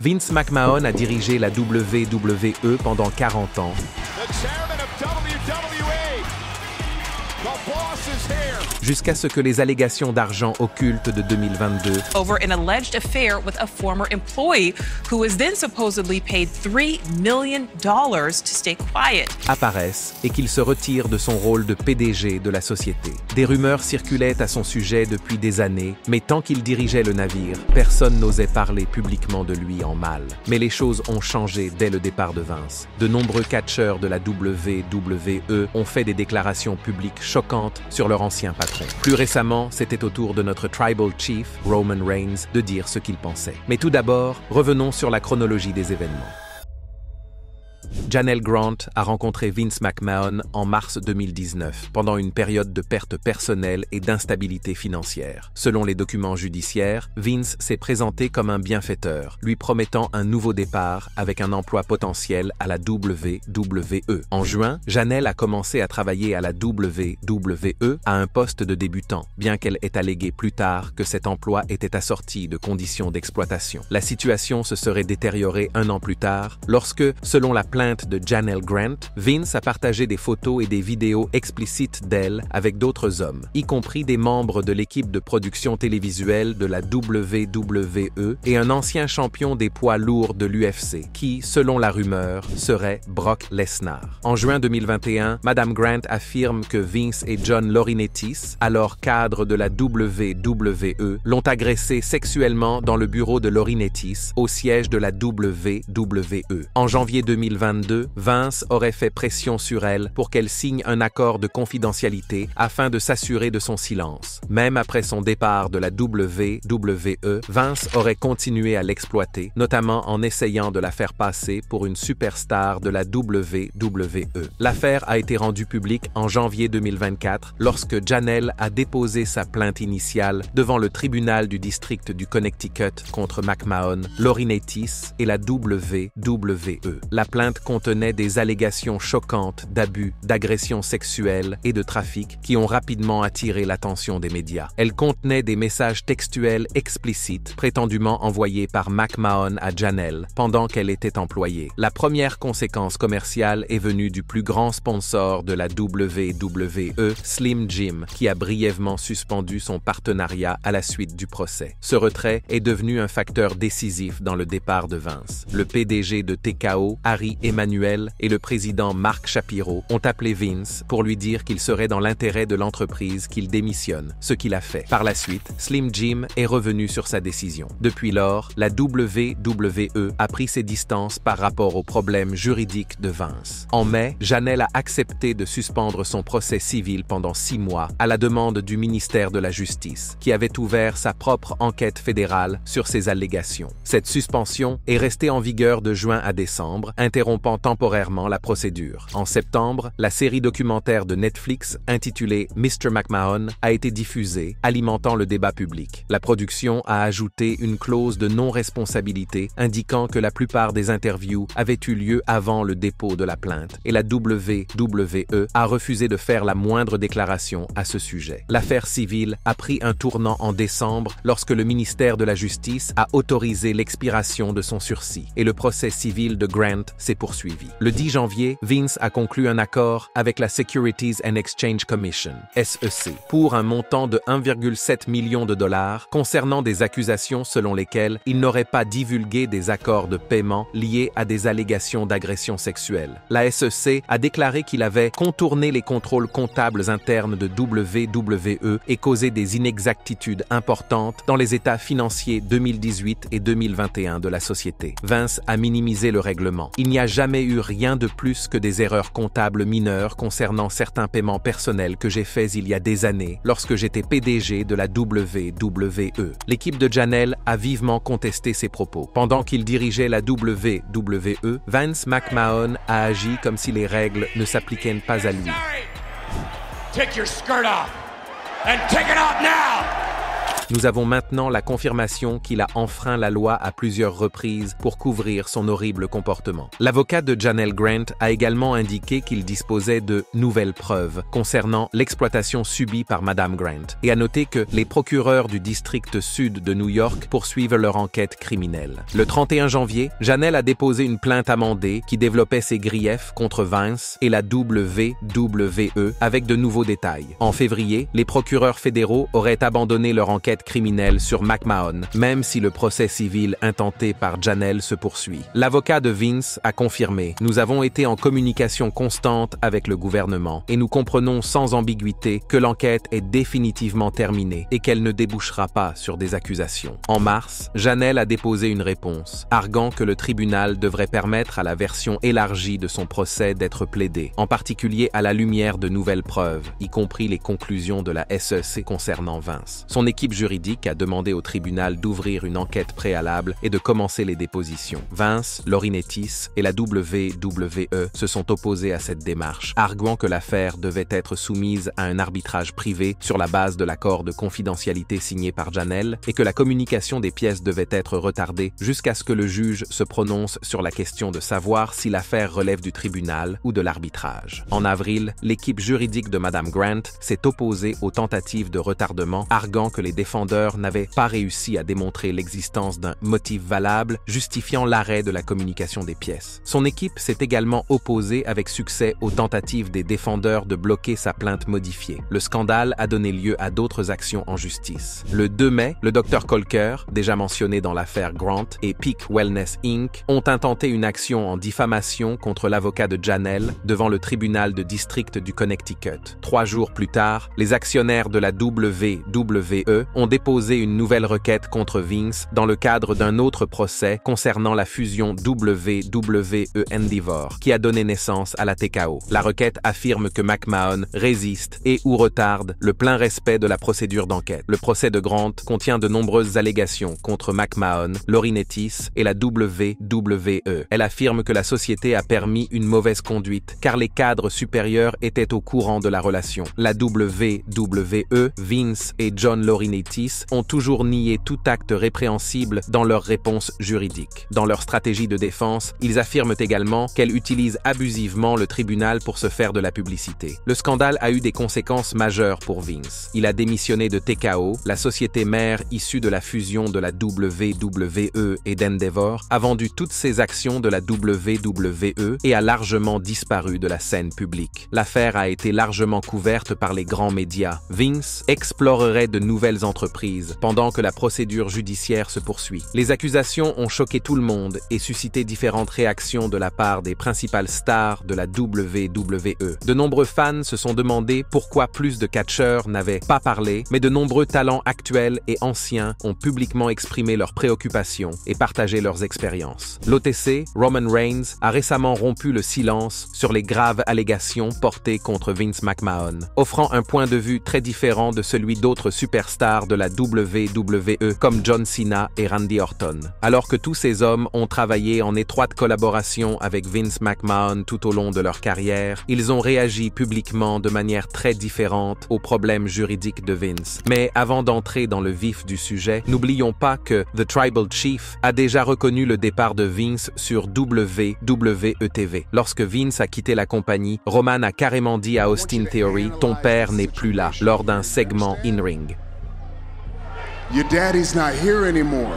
Vince McMahon a dirigé la WWE pendant 40 ans. Jusqu'à ce que les allégations d'argent occulte de 2022 over an alleged affair with a former employee who was then supposedly paid $3 million to stay quiet apparaissent et qu'il se retire de son rôle de PDG de la société. Des rumeurs circulaient à son sujet depuis des années, mais tant qu'il dirigeait le navire, personne n'osait parler publiquement de lui en mal. Mais les choses ont changé dès le départ de Vince. De nombreux catcheurs de la WWE ont fait des déclarations publiques choquantes sur leur ancien patron. Plus récemment, c'était au tour de notre Tribal Chief, Roman Reigns, de dire ce qu'il pensait. Mais tout d'abord, revenons sur la chronologie des événements. Janelle Grant a rencontré Vince McMahon en mars 2019, pendant une période de perte personnelle et d'instabilité financière. Selon les documents judiciaires, Vince s'est présenté comme un bienfaiteur, lui promettant un nouveau départ avec un emploi potentiel à la WWE. En juin, Janelle a commencé à travailler à la WWE à un poste de débutant, bien qu'elle ait allégué plus tard que cet emploi était assorti de conditions d'exploitation. La situation se serait détériorée un an plus tard, lorsque, selon la plainte de Janelle Grant, Vince a partagé des photos et des vidéos explicites d'elle avec d'autres hommes, y compris des membres de l'équipe de production télévisuelle de la WWE et un ancien champion des poids lourds de l'UFC, qui, selon la rumeur, serait Brock Lesnar. En juin 2021, Madame Grant affirme que Vince et John Laurinaitis, alors cadre de la WWE, l'ont agressé sexuellement dans le bureau de Laurinaitis, au siège de la WWE. En janvier 2022, Vince aurait fait pression sur elle pour qu'elle signe un accord de confidentialité afin de s'assurer de son silence. Même après son départ de la WWE, Vince aurait continué à l'exploiter, notamment en essayant de la faire passer pour une superstar de la WWE. L'affaire a été rendue publique en janvier 2024 lorsque Janelle a déposé sa plainte initiale devant le tribunal du district du Connecticut contre McMahon, Laurinaitis et la WWE. La plainte contenait des allégations choquantes d'abus, d'agressions sexuelles et de trafic qui ont rapidement attiré l'attention des médias. Elle contenait des messages textuels explicites prétendument envoyés par McMahon à Janelle pendant qu'elle était employée. La première conséquence commerciale est venue du plus grand sponsor de la WWE, Slim Jim, qui a brièvement suspendu son partenariat à la suite du procès. Ce retrait est devenu un facteur décisif dans le départ de Vince. Le PDG de TKO, Harry Emanuel, et le président Mark Shapiro ont appelé Vince pour lui dire qu'il serait dans l'intérêt de l'entreprise qu'il démissionne, ce qu'il a fait. Par la suite, Slim Jim est revenu sur sa décision. Depuis lors, la WWE a pris ses distances par rapport aux problèmes juridiques de Vince. En mai, Janelle a accepté de suspendre son procès civil pendant 6 mois à la demande du ministère de la Justice, qui avait ouvert sa propre enquête fédérale sur ces allégations. Cette suspension est restée en vigueur de juin à décembre, interrompant temporairement la procédure. En septembre, la série documentaire de Netflix intitulée Mr. McMahon a été diffusée, alimentant le débat public. La production a ajouté une clause de non-responsabilité indiquant que la plupart des interviews avaient eu lieu avant le dépôt de la plainte et la WWE a refusé de faire la moindre déclaration à ce sujet. L'affaire civile a pris un tournant en décembre lorsque le ministère de la Justice a autorisé l'expiration de son sursis et le procès civil de Grant s'est poursuivi. Le 10 janvier, Vince a conclu un accord avec la Securities and Exchange Commission, SEC, pour un montant de 1,7 million de dollars concernant des accusations selon lesquelles il n'aurait pas divulgué des accords de paiement liés à des allégations d'agression sexuelle. La SEC a déclaré qu'il avait contourné les contrôles comptables internes de WWE et causé des inexactitudes importantes dans les états financiers 2018 et 2021 de la société. Vince a minimisé le règlement. Il n'y a jamais eu rien de plus que des erreurs comptables mineures concernant certains paiements personnels que j'ai faits il y a des années lorsque j'étais PDG de la WWE. L'équipe de Janelle a vivement contesté ces propos. Pendant qu'il dirigeait la WWE, Vince McMahon a agi comme si les règles ne s'appliquaient pas à lui. Take your skirt off and take it off now! Nous avons maintenant la confirmation qu'il a enfreint la loi à plusieurs reprises pour couvrir son horrible comportement. L'avocat de Janelle Grant a également indiqué qu'il disposait de nouvelles preuves concernant l'exploitation subie par Madame Grant et a noté que les procureurs du district sud de New York poursuivent leur enquête criminelle. Le 31 janvier, Janelle a déposé une plainte amendée qui développait ses griefs contre Vince et la WWE avec de nouveaux détails. En février, les procureurs fédéraux auraient abandonné leur enquête criminelle sur McMahon, même si le procès civil intenté par Janelle se poursuit. L'avocat de Vince a confirmé « Nous avons été en communication constante avec le gouvernement et nous comprenons sans ambiguïté que l'enquête est définitivement terminée et qu'elle ne débouchera pas sur des accusations. » En mars, Janelle a déposé une réponse, arguant que le tribunal devrait permettre à la version élargie de son procès d'être plaidée, en particulier à la lumière de nouvelles preuves, y compris les conclusions de la SEC concernant Vince. Son équipe juridique a demandé au tribunal d'ouvrir une enquête préalable et de commencer les dépositions. Vince, Laurinaitis et la WWE se sont opposés à cette démarche, arguant que l'affaire devait être soumise à un arbitrage privé sur la base de l'accord de confidentialité signé par Janelle et que la communication des pièces devait être retardée jusqu'à ce que le juge se prononce sur la question de savoir si l'affaire relève du tribunal ou de l'arbitrage. En avril, l'équipe juridique de Madame Grant s'est opposée aux tentatives de retardement, arguant que les défendeurs n'avaient pas réussi à démontrer l'existence d'un motif valable justifiant l'arrêt de la communication des pièces. Son équipe s'est également opposée avec succès aux tentatives des défendeurs de bloquer sa plainte modifiée. Le scandale a donné lieu à d'autres actions en justice. Le 2 mai, le Dr Colker, déjà mentionné dans l'affaire Grant, et Peak Wellness Inc. ont intenté une action en diffamation contre l'avocat de Janelle devant le tribunal de district du Connecticut. 3 jours plus tard, les actionnaires de la WWE ont déposé une nouvelle requête contre Vince dans le cadre d'un autre procès concernant la fusion WWE-Endeavor, qui a donné naissance à la TKO. La requête affirme que McMahon résiste et ou retarde le plein respect de la procédure d'enquête. Le procès de Grant contient de nombreuses allégations contre McMahon, Laurinaitis et la WWE. Elle affirme que la société a permis une mauvaise conduite car les cadres supérieurs étaient au courant de la relation. La WWE, Vince et John Laurinaitis ont toujours nié tout acte répréhensible dans leurs réponses juridiques. Dans leur stratégie de défense, ils affirment également qu'elle utilise abusivement le tribunal pour se faire de la publicité. Le scandale a eu des conséquences majeures pour Vince. Il a démissionné de TKO, la société mère issue de la fusion de la WWE et d'Endeavor, a vendu toutes ses actions de la WWE et a largement disparu de la scène publique. L'affaire a été largement couverte par les grands médias. Vince explorerait de nouvelles entreprises pendant que la procédure judiciaire se poursuit. Les accusations ont choqué tout le monde et suscité différentes réactions de la part des principales stars de la WWE. De nombreux fans se sont demandé pourquoi plus de catcheurs n'avaient pas parlé, mais de nombreux talents actuels et anciens ont publiquement exprimé leurs préoccupations et partagé leurs expériences. L'OTC, Roman Reigns, a récemment rompu le silence sur les graves allégations portées contre Vince McMahon, offrant un point de vue très différent de celui d'autres superstars de la WWE comme John Cena et Randy Orton. Alors que tous ces hommes ont travaillé en étroite collaboration avec Vince McMahon tout au long de leur carrière, ils ont réagi publiquement de manière très différente aux problèmes juridiques de Vince. Mais avant d'entrer dans le vif du sujet, n'oublions pas que The Tribal Chief a déjà reconnu le départ de Vince sur WWE-TV. Lorsque Vince a quitté la compagnie, Roman a carrément dit à Austin Theory « Ton père n'est plus là » lors d'un segment in-ring. Your daddy's not here anymore.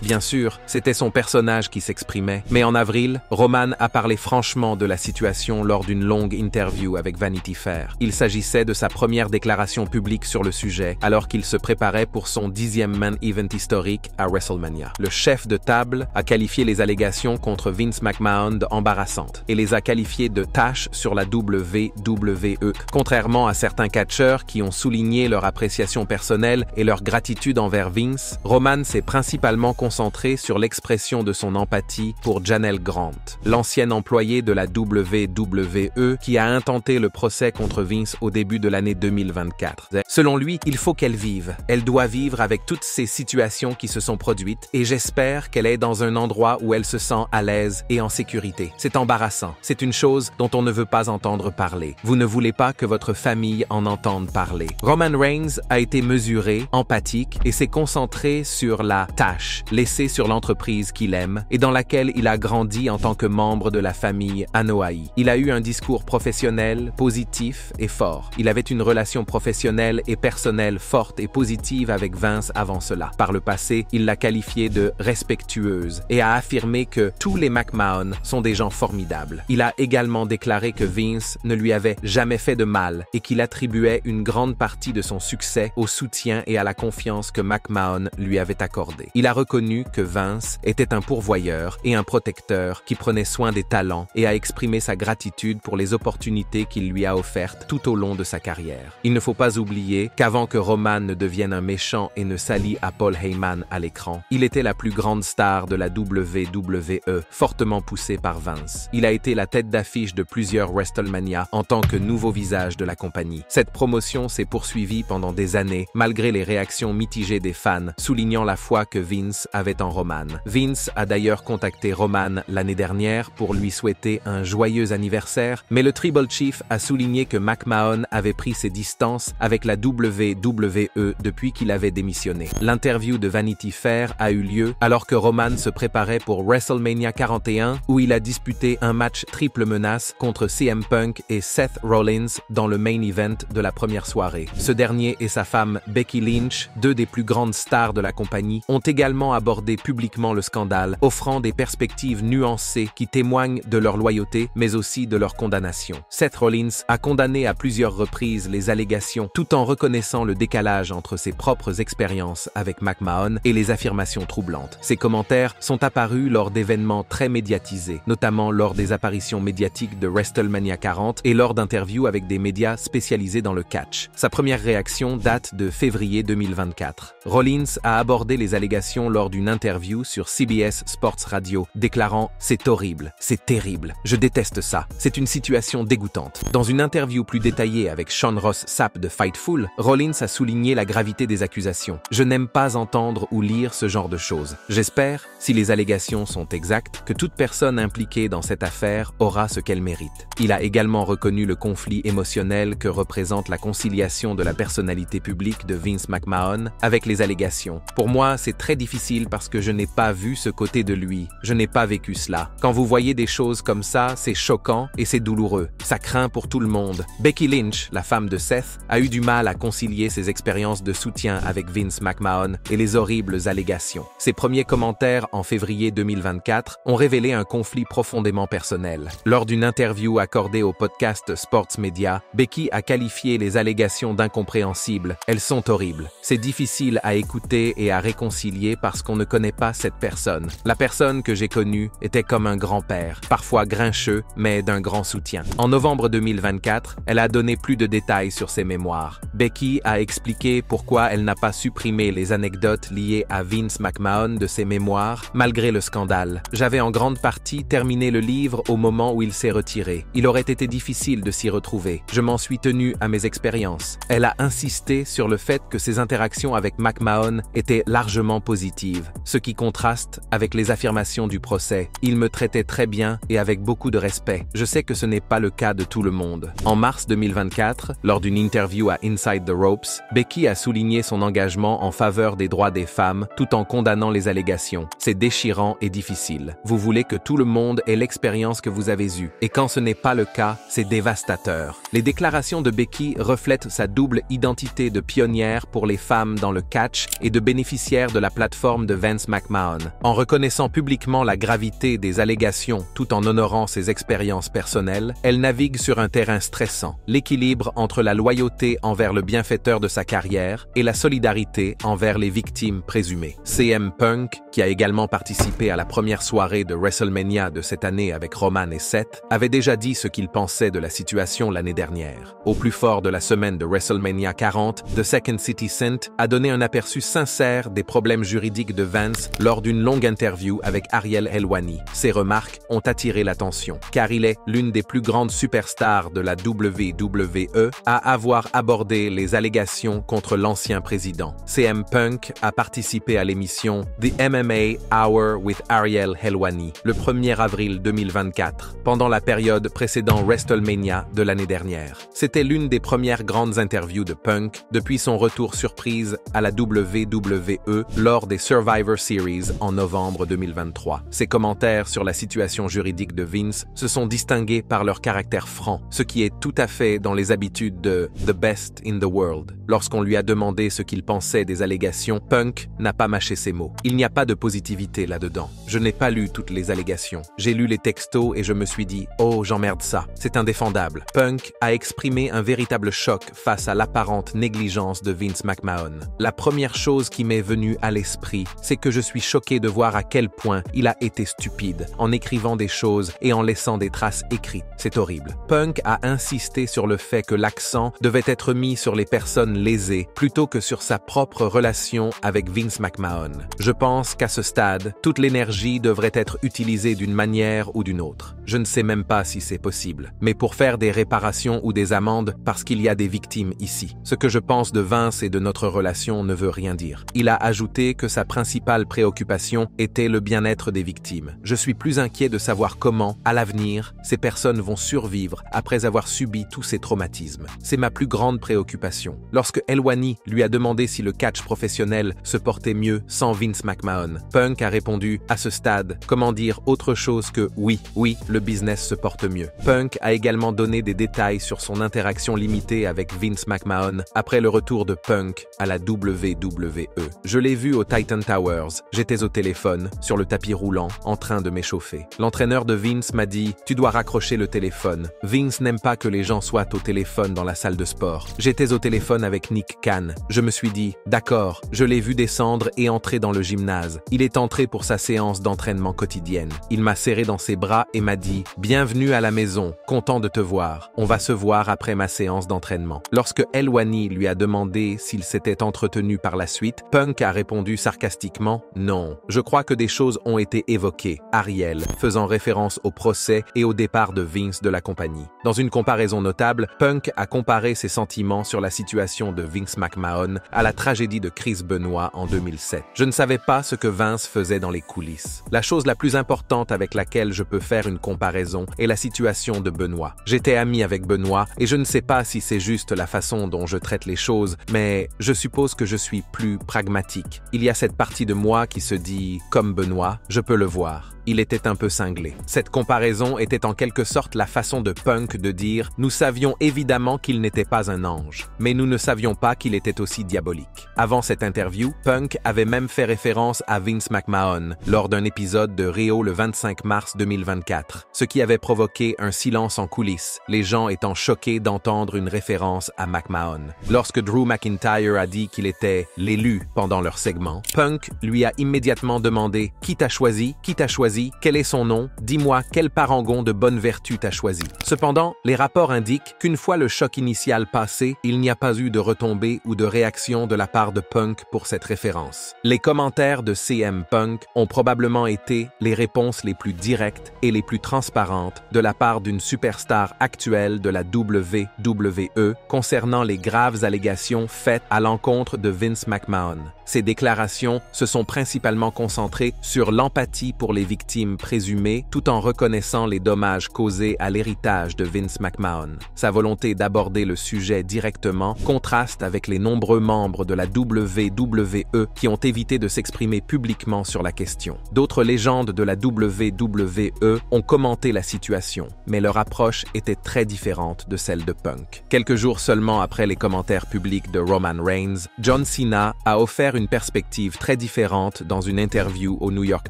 Bien sûr, c'était son personnage qui s'exprimait, mais en avril, Roman a parlé franchement de la situation lors d'une longue interview avec Vanity Fair. Il s'agissait de sa première déclaration publique sur le sujet, alors qu'il se préparait pour son 10e main event historique à WrestleMania. Le chef de table a qualifié les allégations contre Vince McMahon d'embarrassantes et les a qualifiées de tâches sur la WWE. Contrairement à certains catcheurs qui ont souligné leur appréciation personnelle et leur gratitude envers Vince, Roman s'est principalement concentré concentré sur l'expression de son empathie pour Janelle Grant, l'ancienne employée de la WWE qui a intenté le procès contre Vince au début de l'année 2024. Selon lui, il faut qu'elle vive. Elle doit vivre avec toutes ces situations qui se sont produites et j'espère qu'elle est dans un endroit où elle se sent à l'aise et en sécurité. C'est embarrassant. C'est une chose dont on ne veut pas entendre parler. Vous ne voulez pas que votre famille en entende parler. Roman Reigns a été mesuré, empathique et s'est concentré sur la tâche laissée sur l'entreprise qu'il aime et dans laquelle il a grandi en tant que membre de la famille Anoa'i. Il a eu un discours professionnel, positif et fort. Il avait une relation professionnelle et personnelle forte et positive avec Vince avant cela. Par le passé, il l'a qualifiée de respectueuse et a affirmé que tous les McMahon sont des gens formidables. Il a également déclaré que Vince ne lui avait jamais fait de mal et qu'il attribuait une grande partie de son succès au soutien et à la confiance que McMahon lui avait accordé. Il a reconnu que Vince était un pourvoyeur et un protecteur qui prenait soin des talents et a exprimé sa gratitude pour les opportunités qu'il lui a offertes tout au long de sa carrière. Il ne faut pas oublier qu'avant que Roman ne devienne un méchant et ne s'allie à Paul Heyman à l'écran, il était la plus grande star de la WWE, fortement poussé par Vince. Il a été la tête d'affiche de plusieurs WrestleMania en tant que nouveau visage de la compagnie. Cette promotion s'est poursuivie pendant des années, malgré les réactions mitigées des fans, soulignant la foi que Vince avait en Roman. Vince a d'ailleurs contacté Roman l'année dernière pour lui souhaiter un joyeux anniversaire, mais le Tribal Chief a souligné que McMahon avait pris ses distances avec la WWE depuis qu'il avait démissionné. L'interview de Vanity Fair a eu lieu alors que Roman se préparait pour WrestleMania 41 où il a disputé un match triple menace contre CM Punk et Seth Rollins dans le main event de la première soirée. Ce dernier et sa femme Becky Lynch, deux des plus grandes stars de la compagnie, ont également abordé publiquement le scandale, offrant des perspectives nuancées qui témoignent de leur loyauté mais aussi de leur condamnation. Seth Rollins a condamné à plusieurs reprises les allégations tout en reconnaissant le décalage entre ses propres expériences avec McMahon et les affirmations troublantes. Ces commentaires sont apparus lors d'événements très médiatisés, notamment lors des apparitions médiatiques de WrestleMania 40 et lors d'interviews avec des médias spécialisés dans le catch. Sa première réaction date de février 2024. Rollins a abordé les allégations lors d'une interview sur CBS Sports Radio, déclarant « C'est horrible, c'est terrible, je déteste ça, c'est une situation dégoûtante ». Dans une interview plus détaillée avec Sean Ross Sapp de Fightful, Rollins a souligné la gravité des accusations. « Je n'aime pas entendre ou lire ce genre de choses. J'espère, si les allégations sont exactes, que toute personne impliquée dans cette affaire aura ce qu'elle mérite. » Il a également reconnu le conflit émotionnel que représente la conciliation de la personnalité publique de Vince McMahon avec les allégations. Pour moi, c'est très difficile parce que je n'ai pas vu ce côté de lui. Je n'ai pas vécu cela. Quand vous voyez des choses comme ça, c'est choquant et c'est douloureux. Ça craint pour tout le monde. Becky Lynch, la femme de Seth, a eu du mal à concilier ses expériences de soutien avec Vince McMahon et les horribles allégations. Ses premiers commentaires en février 2024 ont révélé un conflit profondément personnel. Lors d'une interview accordée au podcast Sports Media, Becky a qualifié les allégations d'incompréhensibles. Elles sont horribles. C'est difficile à écouter et à réconcilier parce qu'on ne connaît pas cette personne. La personne que j'ai connue était comme un grand-père, parfois grincheux, mais d'un grand soutien. En novembre 2024, elle a donné plus de détails sur ses mémoires. Becky a expliqué pourquoi elle n'a pas supprimé les anecdotes liées à Vince McMahon de ses mémoires, malgré le scandale. J'avais en grande partie terminé le livre au moment où il s'est retiré. Il aurait été difficile de s'y retrouver. Je m'en suis tenu à mes expériences. Elle a insisté sur le fait que ses interactions avec McMahon étaient largement positives, ce qui contraste avec les affirmations du procès. Il me traitait très bien et avec beaucoup de respect. Je sais que ce n'est pas le cas de tout le monde. En mars 2024, lors d'une interview à Inside the Ropes, Becky a souligné son engagement en faveur des droits des femmes tout en condamnant les allégations. C'est déchirant et difficile. Vous voulez que tout le monde ait l'expérience que vous avez eue. Et quand ce n'est pas le cas, c'est dévastateur. Les déclarations de Becky reflètent sa double identité de pionnière pour les femmes dans le catch et de bénéficiaire de la plateforme de Vince McMahon. En reconnaissant publiquement la gravité des allégations tout en honorant ses expériences personnelles, elle navigue sur un terrain stressant. L'équilibre entre la loyauté envers le bienfaiteur de sa carrière et la solidarité envers les victimes présumées. CM Punk qui a également participé à la première soirée de WrestleMania de cette année avec Roman et Seth, avait déjà dit ce qu'il pensait de la situation l'année dernière. Au plus fort de la semaine de WrestleMania 40, The Second City Saint a donné un aperçu sincère des problèmes juridiques de Vince lors d'une longue interview avec Ariel Helwani. Ses remarques ont attiré l'attention, car il est l'une des plus grandes superstars de la WWE à avoir abordé les allégations contre l'ancien président. CM Punk a participé à l'émission The MMA Hour with Ariel Helwani le 1er avril 2024, pendant la période précédant WrestleMania de l'année dernière. C'était l'une des premières grandes interviews de Punk depuis son retour surprise à la WWE lors des Survivor Series en novembre 2023. Ses commentaires sur la situation juridique de Vince se sont distingués par leur caractère franc, ce qui est tout à fait dans les habitudes de The Best in the World. Lorsqu'on lui a demandé ce qu'il pensait des allégations, Punk n'a pas mâché ses mots. Il n'y a pas de positivité là-dedans. Je n'ai pas lu toutes les allégations. J'ai lu les textos et je me suis dit « Oh, j'emmerde ça. C'est indéfendable. » Punk a exprimé un véritable choc face à l'apparente négligence de Vince McMahon. La première chose qui m'est venue à l'esprit, c'est que je suis choqué de voir à quel point il a été stupide en écrivant des choses et en laissant des traces écrites. C'est horrible. Punk a insisté sur le fait que l'accent devait être mis sur les personnes lésées plutôt que sur sa propre relation avec Vince McMahon. Je pense qu'à ce stade, toute l'énergie devrait être utilisée d'une manière ou d'une autre. Je ne sais même pas si c'est possible, mais pour faire des réparations ou des amendes parce qu'il y a des victimes ici. Ce que je pense de Vince et de notre relation ne veut rien dire. Il a ajouté que sa principale préoccupation était le bien-être des victimes. Je suis plus inquiet de savoir comment, à l'avenir, ces personnes vont survivre après avoir subi tous ces traumatismes. C'est ma plus grande préoccupation. Lorsque Helwani lui a demandé si le catch professionnel se portait mieux sans Vince McMahon, Punk a répondu « À ce stade, comment dire autre chose que oui, le business se porte mieux ». Punk a également donné des détails sur son interaction limitée avec Vince McMahon après le retour de Punk à la WWE. Je l'ai vu au Titan Towers. J'étais au téléphone, sur le tapis roulant, en train de m'échauffer. L'entraîneur de Vince m'a dit « Tu dois raccrocher le téléphone. Vince n'aime pas que les gens soient au téléphone dans la salle de sport. » J'étais au téléphone avec Nick Khan. Je me suis dit « D'accord. » Je l'ai vu descendre et entrer dans le gymnase. Il est entré pour sa séance d'entraînement quotidienne. Il m'a serré dans ses bras et m'a dit « Bienvenue à la maison. Content de te voir. On va se voir après ma séance d'entraînement. » Lorsque Helwani lui a demandé s'il s'était entretenu par la suite, Punk a répondu sarcastiquement « Non. Je crois que des choses ont été évoquées. » Ariel, faisant référence au procès et au départ de Vince de la compagnie. Dans une comparaison notable, Punk a comparé ses sentiments sur la situation de Vince McMahon à la tragédie de Chris Benoit en 2007. Je ne savais pas ce que Vince faisait dans les coulisses. La chose la plus importante avec laquelle je peux faire une comparaison est la situation de Benoit. J'étais ami avec Benoit et je ne sais pas si c'est juste la façon dont je traite les choses, mais je suppose que je suis plus pragmatique. Il y a cette partie de moi qui se dit « Comme Benoit, je peux le voir. » Il était un peu cinglé. Cette comparaison était en quelque sorte la façon de Punk de dire « Nous savions évidemment qu'il n'était pas un ange, mais nous ne savions pas qu'il était aussi diabolique. » Avant cette interview, Punk avait même fait référence à Vince McMahon lors d'un épisode de Rio le 25 mars 2024, ce qui avait provoqué un silence en coulisses, les gens étant choqués d'entendre une référence à McMahon. Lorsque Drew McIntyre a dit qu'il était l'élu pendant leur segment, Punk lui a immédiatement demandé « Qui t'a choisi? Qui t'a choisi? Quel est son nom? Dis-moi quel parangon de bonne vertu t'as choisi. » Cependant, les rapports indiquent qu'une fois le choc initial passé, il n'y a pas eu de retombées ou de réaction de la part de Punk pour cette référence. Les commentaires de CM Punk ont probablement été les réponses les plus directes et les plus transparentes de la part d'une superstar actuelle de la WWE concernant les graves allégations faites à l'encontre de Vince McMahon. Ces déclarations se sont principalement concentrées sur l'empathie pour les victimes présumées tout en reconnaissant les dommages causés à l'héritage de Vince McMahon. Sa volonté d'aborder le sujet directement contraste avec les nombreux membres de la WWE qui ont évité de s'exprimer publiquement sur la question. D'autres légendes de la WWE ont commenté la situation, mais leur approche était très différente de celle de Punk. Quelques jours seulement après les commentaires publics de Roman Reigns, John Cena a offert une perspective très différente dans une interview au New York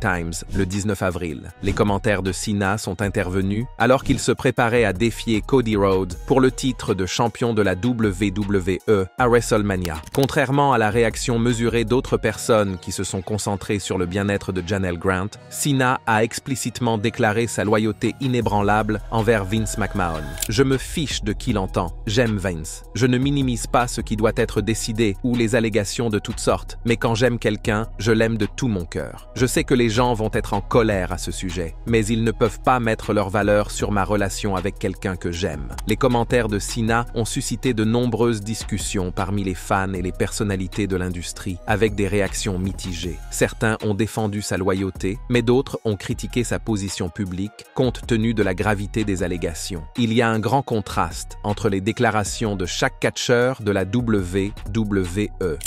Times le 19 avril. Les commentaires de Cena sont intervenus alors qu'il se préparait à défier Cody Rhodes pour le titre de champion de la WWE WWE à WrestleMania. Contrairement à la réaction mesurée d'autres personnes qui se sont concentrées sur le bien-être de Janelle Grant, Cena a explicitement déclaré sa loyauté inébranlable envers Vince McMahon. Je me fiche de qui l'entend. J'aime Vince. Je ne minimise pas ce qui doit être décidé ou les allégations de toutes sortes, mais quand j'aime quelqu'un, je l'aime de tout mon cœur. Je sais que les gens vont être en colère à ce sujet, mais ils ne peuvent pas mettre leur valeur sur ma relation avec quelqu'un que j'aime. Les commentaires de Cena ont suscité de nombreuses discussions parmi les fans et les personnalités de l'industrie, avec des réactions mitigées. Certains ont défendu sa loyauté, mais d'autres ont critiqué sa position publique, compte tenu de la gravité des allégations. Il y a un grand contraste entre les déclarations de chaque catcheur de la WWE.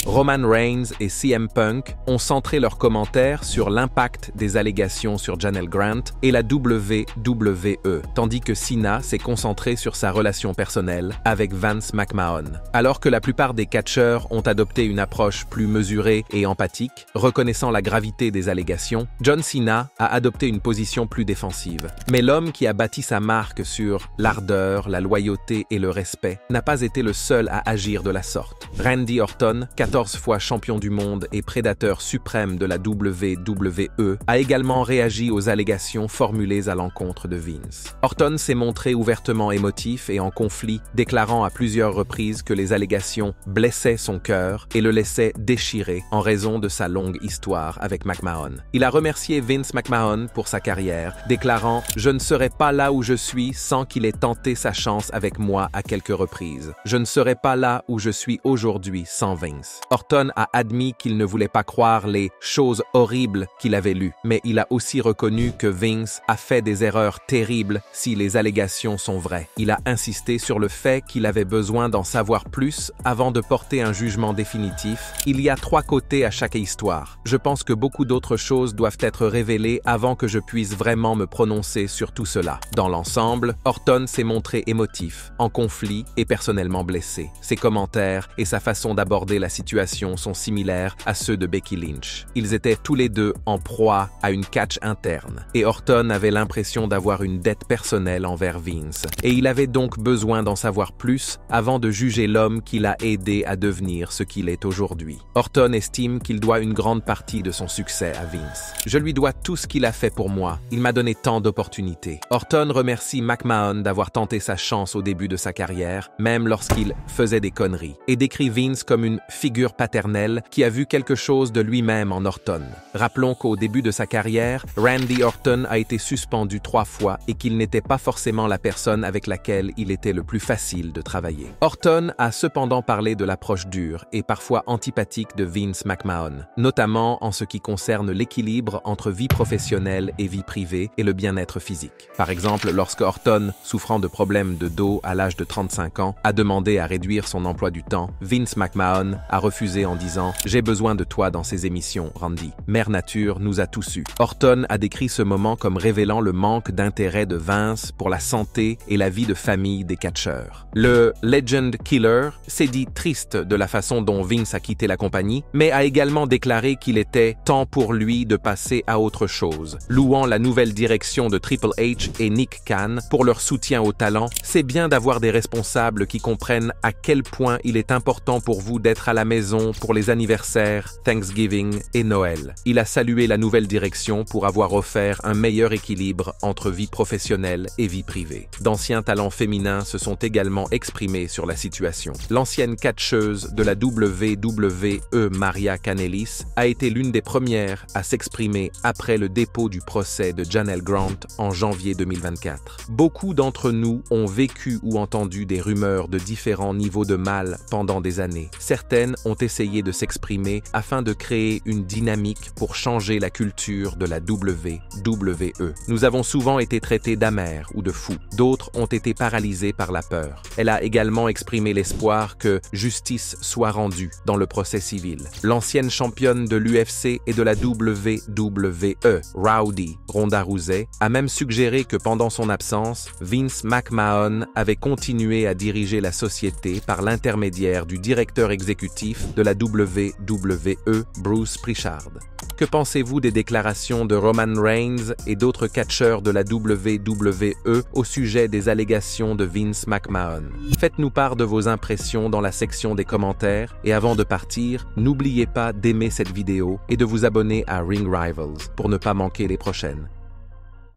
Roman Reigns et CM Punk ont centré leurs commentaires sur l'impact des allégations sur Janelle Grant et la WWE, tandis que Cena s'est concentré sur sa relation personnelle avec Vince McMahon. Alors que la plupart des catcheurs ont adopté une approche plus mesurée et empathique, reconnaissant la gravité des allégations, John Cena a adopté une position plus défensive. Mais l'homme qui a bâti sa marque sur l'ardeur, la loyauté et le respect n'a pas été le seul à agir de la sorte. Randy Orton, 14 fois champion du monde et prédateur suprême de la WWE, a également réagi aux allégations formulées à l'encontre de Vince. Orton s'est montré ouvertement émotif et en conflit, déclarant à plusieurs reprises que les allégations blessaient son cœur et le laissaient déchiré en raison de sa longue histoire avec McMahon. Il a remercié Vince McMahon pour sa carrière, déclarant « Je ne serais pas là où je suis sans qu'il ait tenté sa chance avec moi à quelques reprises. Je ne serais pas là où je suis aujourd'hui sans Vince. » Orton a admis qu'il ne voulait pas croire les choses horribles qu'il avait lues, mais il a aussi reconnu que Vince a fait des erreurs terribles si les allégations sont vraies. Il a insisté sur le fait qu'il avait besoin d'en savoir plus avant de porter un jugement définitif. Il y a 3 côtés à chaque histoire. Je pense que beaucoup d'autres choses doivent être révélées avant que je puisse vraiment me prononcer sur tout cela. Dans l'ensemble, Orton s'est montré émotif, en conflit et personnellement blessé. Ses commentaires et sa façon d'aborder la situation sont similaires à ceux de Becky Lynch. Ils étaient tous les deux en proie à une catch interne, et Orton avait l'impression d'avoir une dette personnelle envers Vince, et il avait donc besoin d'en savoir plus avant de juger l'homme qui l'a aidé à devenir ce qu'il est aujourd'hui. Orton estime qu'il doit une grande partie de son succès à Vince. « Je lui dois tout ce qu'il a fait pour moi. Il m'a donné tant d'opportunités. » Orton remercie McMahon d'avoir tenté sa chance au début de sa carrière, même lorsqu'il faisait des conneries, et décrit Vince comme une figure paternelle qui a vu quelque chose de lui-même en Orton. Rappelons qu'au début de sa carrière, Randy Orton a été suspendu 3 fois et qu'il n'était pas forcément la personne avec laquelle il était le plus facile de travailler. Orton a cependant parlé de l'approche dure et parfois antipathique de Vince McMahon, notamment en ce qui concerne l'équilibre entre vie professionnelle et vie privée et le bien-être physique. Par exemple, lorsque Orton, souffrant de problèmes de dos à l'âge de 35 ans, a demandé à réduire son emploi du temps, Vince McMahon a refusé en disant « J'ai besoin de toi dans ces émissions, Randy. Mère Nature nous a tous eus. » Orton a décrit ce moment comme révélant le manque d'intérêt de Vince pour la santé et la vie de famille des catcheurs. Le Legend Killer s'est dit triste de la façon dont Vince a quitté la compagnie, mais a également déclaré qu'il était temps pour lui de passer à autre chose. Louant la nouvelle direction de Triple H et Nick Khan pour leur soutien au talent, c'est bien d'avoir des responsables qui comprennent à quel point il est important pour vous d'être à la maison pour les anniversaires, Thanksgiving et Noël. Il a salué la nouvelle direction pour avoir offert un meilleur équilibre entre vie professionnelle et vie privée. D'anciens talents féminins se sont également exprimés sur la situation. L'ancienne catcheuse de la WWE, Maria Kanellis, a été l'une des premières à s'exprimer après le dépôt du procès de Janelle Grant en janvier 2024. Beaucoup d'entre nous ont vécu ou entendu des rumeurs de différents niveaux de mal pendant des années. Certaines ont essayé de s'exprimer afin de créer une dynamique pour changer la culture de la WWE. Nous avons souvent été traités d'amers ou de fous. D'autres ont été paralysés par la peur. Elle a également exprimé l'espoir que justice soit rendue dans le procès civil. L'ancienne championne de l'UFC et de la WWE, Rowdy Ronda Rousey, a même suggéré que pendant son absence, Vince McMahon avait continué à diriger la société par l'intermédiaire du directeur exécutif de la WWE, Bruce Prichard. que pensez-vous des déclarations de Roman Reigns et d'autres catcheurs de la WWE au sujet des allégations de Vince McMahon? Faites-nous part de vos impressions dans la section des commentaires et avant de partir, n'oubliez pas d'aimer cette vidéo et de vous abonner à Ring Rivals pour ne pas manquer les prochaines.